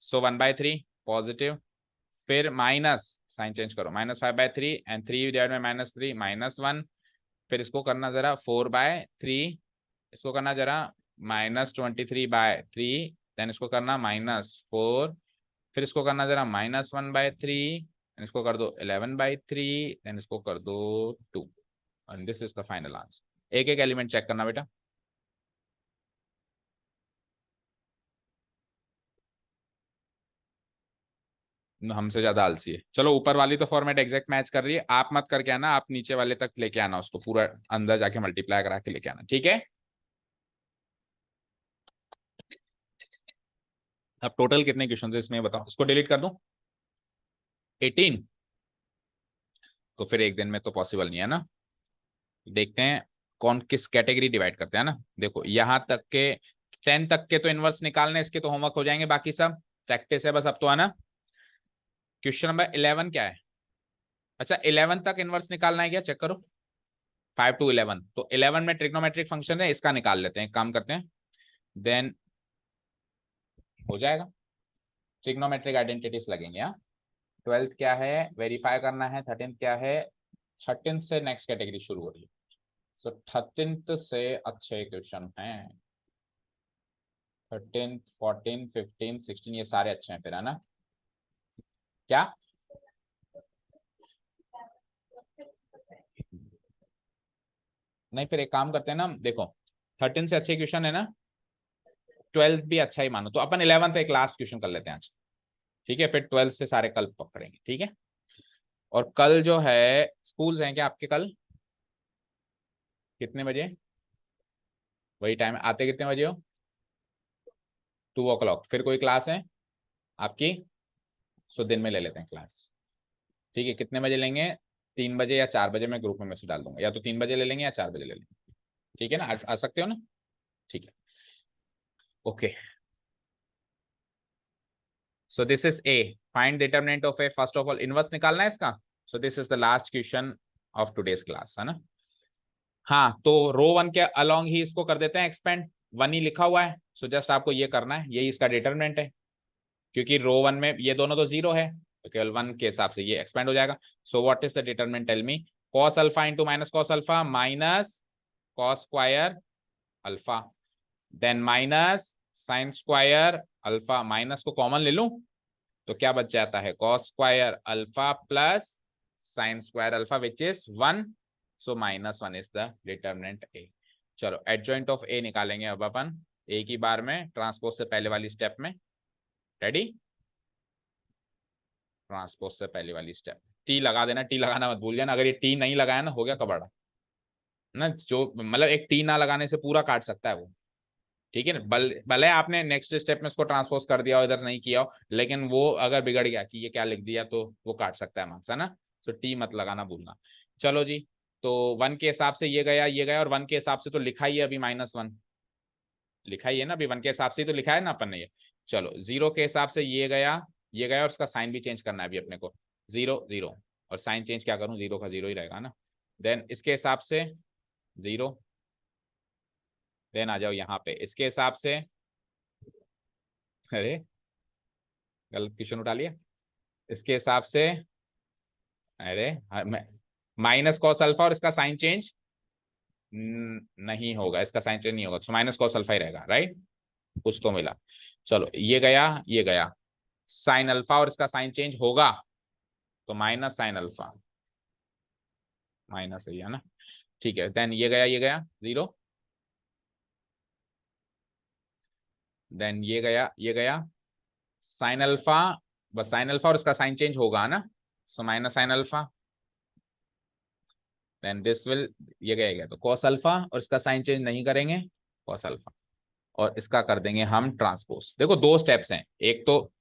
सो 1/3 पॉजिटिव, फिर माइनस, साइन चेंज करो, -5/3 एंड 3 डिवाइड बाय -3 -1, फिर इसको करना जरा 4/3, इसको करना जरा -23/3, देन इसको करना -4, फिर इसको करना जरा -1/3, इसको कर दो 11/3, देन इसको कर दो 2, and this is the final answer. एक एक एलिमेंट चेक करना बेटा। हमसे ज्यादा आलसी है। चलो, ऊपर वाली तो फॉर्मेट एग्जैक्ट मैच कर रही है, आप मत करके आना, आप नीचे वाले तक लेके आना, उसको पूरा अंदर जाके मल्टीप्लाई करा के लेके आना। ठीक है, अब टोटल कितने क्वेश्चन है इसमें बताओ, इसको डिलीट कर दूं, 18, तो फिर एक दिन में तो पॉसिबल नहीं है ना। देखते हैं कौन किस कैटेगरी डिवाइड करते हैं ना। देखो यहाँ तक के 10 तक के तो इनवर्स निकालने, इसके तो होमवर्क हो जाएंगे, बाकी सब प्रैक्टिस है बस अब तो, है ना। क्वेश्चन नंबर 11 क्या है, अच्छा 11 तक इनवर्स निकालना है क्या, चेक करो। 5 to 11, तो 11 में ट्रिग्नोमेट्रिक फंक्शन है, इसका निकाल लेते हैं, काम करते हैं, देन हो जाएगा। ट्रिग्नोमेट्रिक आइडेंटिटीज लगेंगे। हाँ, 12th क्या है वेरीफाई करना है, 13th क्या है, 13th से नेक्स्ट कैटेगरी शुरू हो रही है। सो 13th से अच्छे क्वेश्चन हैं, 13th 14 15 16 ये सारे अच्छे हैं फिर, है ना? क्या नहीं, फिर एक काम करते हैं ना, देखो 13 से अच्छे क्वेश्चन है ना, 12th भी अच्छा ही मानो, तो अपन 11th एक लास्ट क्वेश्चन कर लेते हैं आज, ठीक है? फिर 12th से सारे कल पकड़ेंगे, ठीक है? और कल जो है स्कूल्स हैं क्या आपके कल? कितने बजे? वही टाइम, आते कितने बजे हो? 2 o'clock। फिर कोई क्लास है आपकी? सो दिन में ले लेते हैं क्लास, ठीक है? कितने बजे लेंगे? 3 बजे या 4 बजे, मैं ग्रुप में मैसेज डाल दूंगा, या तो 3 बजे ले लेंगे या 4 बजे ले लेंगे, ठीक है ना? आ सकते हो ना? ठीक है, okay. So this is a, find determinant of A, first of all inverse निकालना है इसका। So this is the last question of today's class, है ना? हाँ, तो रो 1 के अलोंग ही इसको कर देते हैं एक्सपेंड, 1 ही लिखा हुआ है, सो जस्ट आपको ये करना है, यही इसका डिटरमिनेंट है, क्योंकि रो 1 में ये दोनों तो 0 है, तो केवल 1 के हिसाब से ये एक्सपेंड हो जाएगा। So what is the determinant, tell me. Cos alpha into minus cos alpha minus cos square alpha, then minus sine square alpha, minus को कॉमन ले लूं तो क्या बच जाता है, cos square alpha plus sine square alpha which is 1, so -1 is the determinant A. चलो adjoint of ए निकालेंगे अब अपन, एक ही बार में, ट्रांसपोज से पहले वाली स्टेप में। रेडी? ट्रांसपोज से पहले वाली स्टेप, टी लगा देना, टी लगाना मत भूल जाना, अगर ये टी नहीं लगाया ना, हो गया कबाड़ा ना, जो मतलब एक टी ना लगाने से पूरा काट सकता है वो, ठीक है ना? भले आपने नेक्स्ट स्टेप में उसको ट्रांसपोज कर दिया हो, इधर नहीं किया हो, लेकिन वो अगर बिगड़ गया कि ये क्या लिख दिया, तो वो काट सकता है मार्क्स, है ना? तो टी मत लगाना भूलना। चलो जी, तो 1 के हिसाब से ये गया, ये गया, और 1 के हिसाब से तो लिखा ही है अभी -1, लिखा ही है ना अभी, 1 के हिसाब से ही तो लिखा है ना अपन ने ये। चलो 0 के हिसाब से ये गया, ये गया, और उसका साइन भी चेंज करना है अभी अपने को, 0 0, और साइन चेंज क्या करूं, 0 का 0 ही रहेगा ना। देन इसके हिसाब से 0, देन आ जाओ यहाँ पे इसके हिसाब से, अरे गलत क्वेश्चन उठा लिया, इसके हिसाब से, अरे माइनस कॉस अल्फा, और इसका साइन चेंज नहीं होगा, इसका साइन चेंज नहीं होगा, तो माइनस कॉस अल्फा ही रहेगा, राइट? कुछ तो मिला। चलो ये गया, ये गया, साइन अल्फा, और इसका साइन चेंज होगा, तो माइनस साइन अल्फा, माइनस है ना, ठीक है? देन ये गया, ये गया 0, देन ये गया, ये गया, साइन अल्फा, बस साइन अल्फा, और इसका साइन चेंज होगा ना, so minus sine alpha, then this will, ये गया तो कॉस अल्फा, और इसका साइन चेंज नहीं करेंगे, कॉस अल्फा, और इसका कर देंगे हम ट्रांसपोज। देखो 2 स्टेप्स हैं, एक तो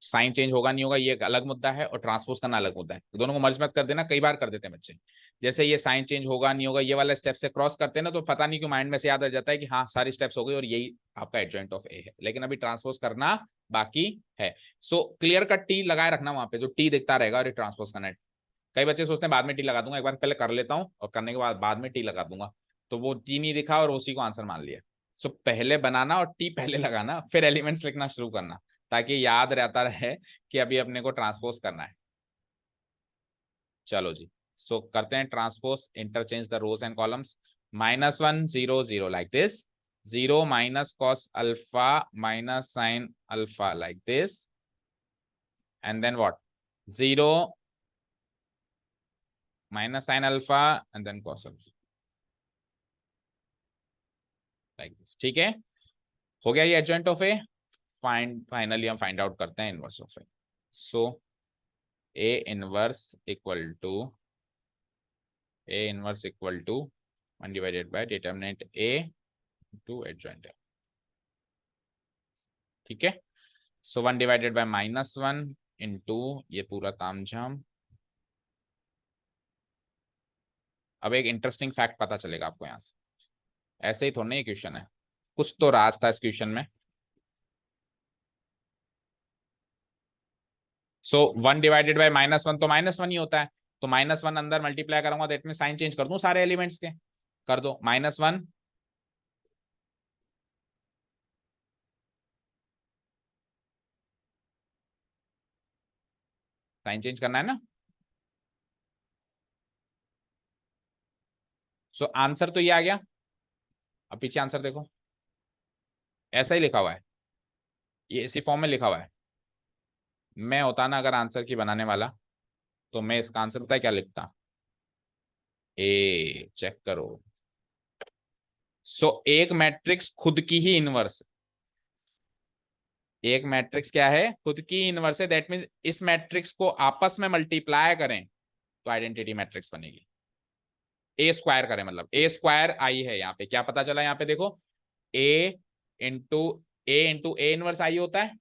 साइन चेंज होगा नहीं होगा ये एक अलग मुद्दा है, और ट्रांसपोज करना अलग मुद्दा है, दोनों को मर्ज मत कर देना, कई बार कर देते हैं बच्चे। जैसे ये साइन चेंज होगा नहीं होगा ये वाला स्टेप से क्रॉस करते हैं ना, तो पता नहीं क्यों माइंड में से याद आ जाता है कि हाँ सारी स्टेप्स हो गई और यही आपका एडजॉइंट ऑफ ए है, लेकिन अभी ट्रांसपोज करना बाकी है। सो क्लियर कट टी लगाए रखना वहां पे, जो टी दिखता रहेगा, और ये ट्रांसपोज करना है। कई बच्चे सोचते हैं बाद में टी लगा दूंगा, एक बार पहले कर लेता हूँ, और करने के बाद में टी लगा दूंगा, तो वो टी नहीं दिखा और उसी को आंसर मान लिया। सो पहले बनाना और टी पहले लगाना, फिर एलिमेंट्स लिखना शुरू करना, ताकि याद रहता रहे कि अभी अपने को ट्रांसपोज करना है। चलो जी, सो करते हैं transpose, interchange the rows and columns, -1 0 0 like this, 0 minus cos alpha minus sine alpha like this, and then what, 0 minus sine alpha and then cos alpha like this, ठीक है? हो गया ये एडजॉइंट ऑफ ए। फाइनली हम find out करते हैं inverse of A. So A inverse equal to 1 divided by determinant A to adjoint A, ठीक है? सो 1 डिवाइडेड बाय -1 इंटू ये पूरा तामझाम। अब एक इंटरेस्टिंग फैक्ट पता चलेगा आपको यहाँ से, ऐसे ही थोड़ा नहीं क्वेश्चन है, कुछ तो राज था इस क्वेश्चन में। सो 1 डिवाइडेड बाय -1 तो -1 ही होता है, तो -1 अंदर मल्टीप्लाई करूंगा, दैट में साइन चेंज कर दूं सारे एलिमेंट्स के, कर दो -1, साइन चेंज करना है ना। सो आंसर तो ये आ गया। अब पीछे आंसर देखो, ऐसा ही लिखा हुआ है, ये इसी फॉर्म में लिखा हुआ है। मैं होता ना अगर आंसर की बनाने वाला, तो मैं इसका आंसर पता है क्या लिखता, ए चेक करो। सो एक मैट्रिक्स खुद की ही इनवर्स, एक मैट्रिक्स क्या है, खुद की इनवर्स है, दैट मीन्स इस मैट्रिक्स को आपस में मल्टीप्लाई करें तो आइडेंटिटी मैट्रिक्स बनेगी। ए स्क्वायर करें मतलब ए स्क्वायर आई है, यहाँ पे क्या पता चला, यहाँ पे देखो ए इंटू ए इनवर्स आई होता है।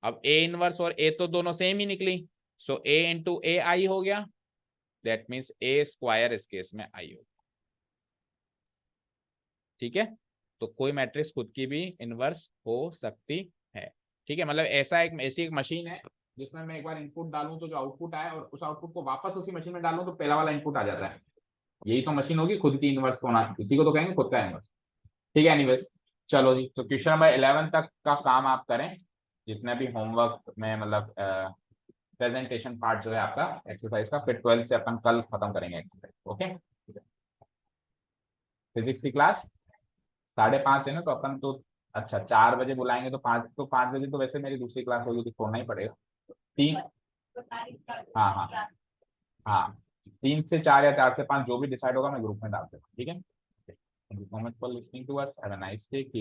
अब ए इनवर्स और ए तो दोनों सेम ही निकली, सो ए इंटू ए आई हो गया, दैट मीन्स ए स्क्वायर इस केस में आई होगा। ठीक है, तो कोई मैट्रिक्स खुद की भी इनवर्स हो सकती है। ठीक है, मतलब ऐसी एक मशीन है जिसमें मैं एक बार इनपुट डालूं तो जो आउटपुट आए, और उस आउटपुट को वापस उसी मशीन में डालूं तो पहला वाला इनपुट आ जाता है। यही तो मशीन होगी खुद की इनवर्स होना, इसी को तो कहेंगे खुद का इनवर्स। ठीक है, एनीवेज चलो जी, तो क्वेश्चन नंबर 11 तक का काम आप करें, जितने भी होमवर्क में मतलब प्रेजेंटेशन पार्ट जो है आपका एक्सरसाइज का, फिर 12 से अपन कल खत्म करेंगे एक्सरसाइज। ओके, फिजिक्स की क्लास 5:30 है ना, तो अपन तो अच्छा 4 बजे बुलाएंगे, तो 5 बजे तो वैसे मेरी दूसरी क्लास होगी, तो छोड़ना ही पड़ेगा। 3, हाँ हाँ हाँ, 3 से 4 या 4 से 5 जो भी डिसाइड होगा मैं ग्रुप में डाल दूंगा। ठीक है, thank you so much for listening to us, have a nice day.